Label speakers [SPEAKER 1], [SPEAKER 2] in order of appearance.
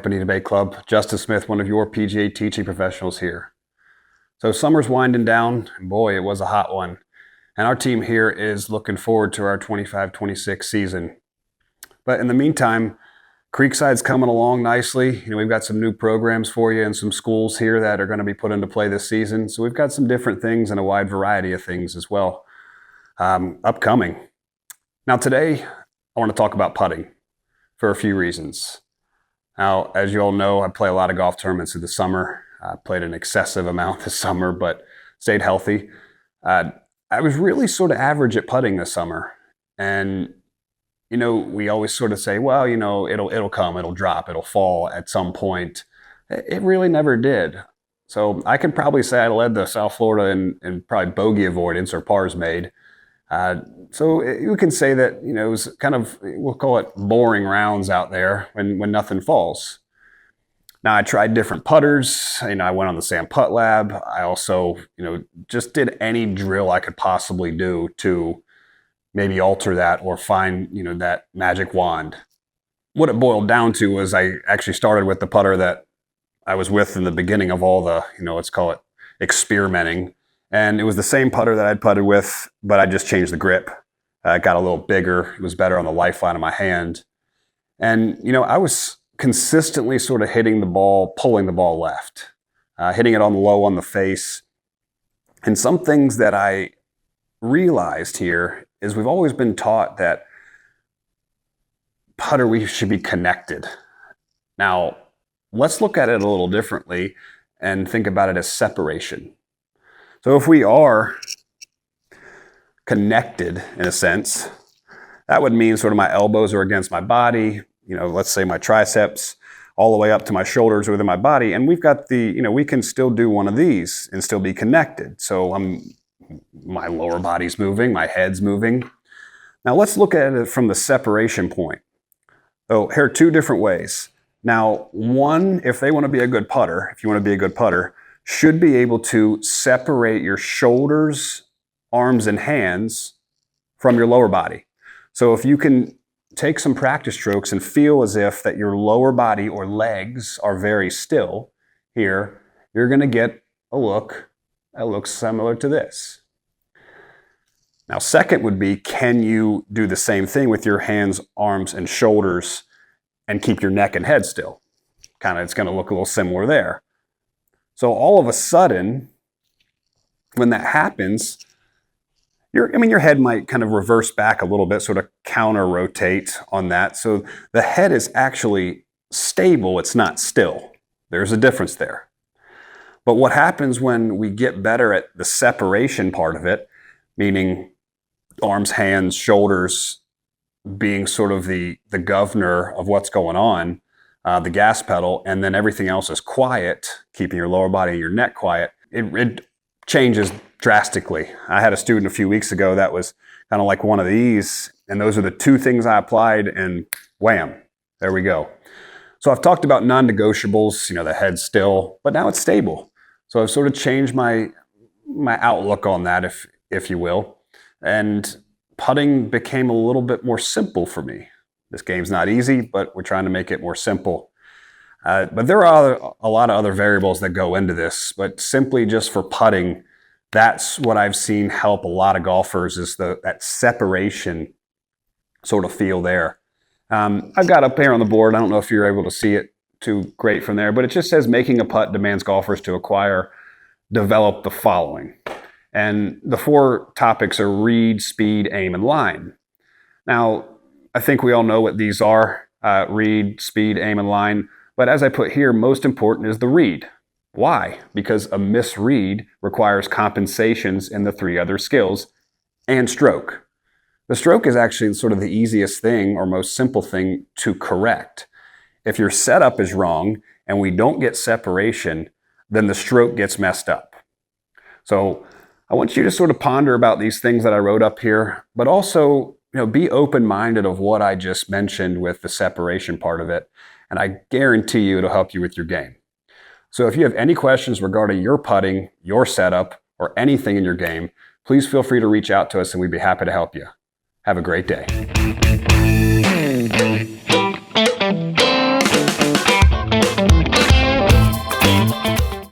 [SPEAKER 1] Bonita Bay Club. Justin Smith, one of your PGA teaching professionals here. So summer's winding down, and boy, it was a hot one. And our team here is looking forward to our 25-26 season. But in the meantime, Creekside's coming along nicely. We've got some new programs for you and some schools here that are going to be put into play this season. So we've got some different things and a wide variety of things as well upcoming. Now today, I want to talk about putting for a few reasons. Now, as you all know, I play a lot of golf tournaments in the summer. I played an excessive amount this summer, but stayed healthy. I was really sort of average at putting this summer. And, we always sort of say, well, it'll come, it'll drop, it'll fall at some point. It really never did. So I can probably say I led the South Florida in probably bogey avoidance or pars made. So you can say that, it was kind of, we'll call it boring rounds out there when nothing falls. Now I tried different putters. I went on the Sam Putt Lab. I also, just did any drill I could possibly do to maybe alter that or find, that magic wand. What it boiled down to was I actually started with the putter that I was with in the beginning of all the, let's call it experimenting. And it was the same putter that I'd putted with, but I just changed the grip. It got a little bigger. It was better on the lifeline of my hand. And, I was consistently sort of hitting the ball, pulling the ball left, hitting it on the low on the face. And some things that I realized here is we've always been taught that putter, we should be connected. Now, let's look at it a little differently and think about it as separation. So if we are connected in a sense, that would mean sort of my elbows are against my body, let's say my triceps all the way up to my shoulders within my body. And we've got we can still do one of these and still be connected. So my lower body's moving, my head's moving. Now let's look at it from the separation point. So here are two different ways. Now, one, if you want to be a good putter, should be able to separate your shoulders, arms, and hands from your lower body. So if you can take some practice strokes and feel as if that your lower body or legs are very still here, you're going to get a look that looks similar to this. Now, second would be, can you do the same thing with your hands, arms, and shoulders and keep your neck and head still? It's going to look a little similar there. So all of a sudden, when that happens, your head might kind of reverse back a little bit, sort of counter rotate on that. So the head is actually stable, it's not still. There's a difference there. But what happens when we get better at the separation part of it, meaning arms, hands, shoulders being sort of the governor of what's going on, the gas pedal, and then everything else is quiet, keeping your lower body and your neck quiet, it changes drastically. I had a student a few weeks ago that was kind of like one of these, and those are the two things I applied, and wham, there we go. So I've talked about non-negotiables, the head's still, but now it's stable. So I've sort of changed my outlook on that, if you will, and putting became a little bit more simple for me. This game's not easy, but we're trying to make it more simple. But there are a lot of other variables that go into this, but simply just for putting, that's what I've seen help a lot of golfers is that separation sort of feel there. I've got up here on the board, I don't know if you're able to see it too great from there, but it just says making a putt demands golfers to develop the following. And the four topics are read, speed, aim, and line. Now, I think we all know what these are, read, speed, aim, and line. But as I put here, most important is the read. Why? Because a misread requires compensations in the three other skills and stroke. The stroke is actually sort of the easiest thing or most simple thing to correct. If your setup is wrong and we don't get separation, then the stroke gets messed up. So I want you to sort of ponder about these things that I wrote up here, but also be open-minded of what I just mentioned with the separation part of it, and I guarantee you it'll help you with your game. So if you have any questions regarding your putting, your setup, or anything in your game, please feel free to reach out to us and we'd be happy to help you. Have a great day.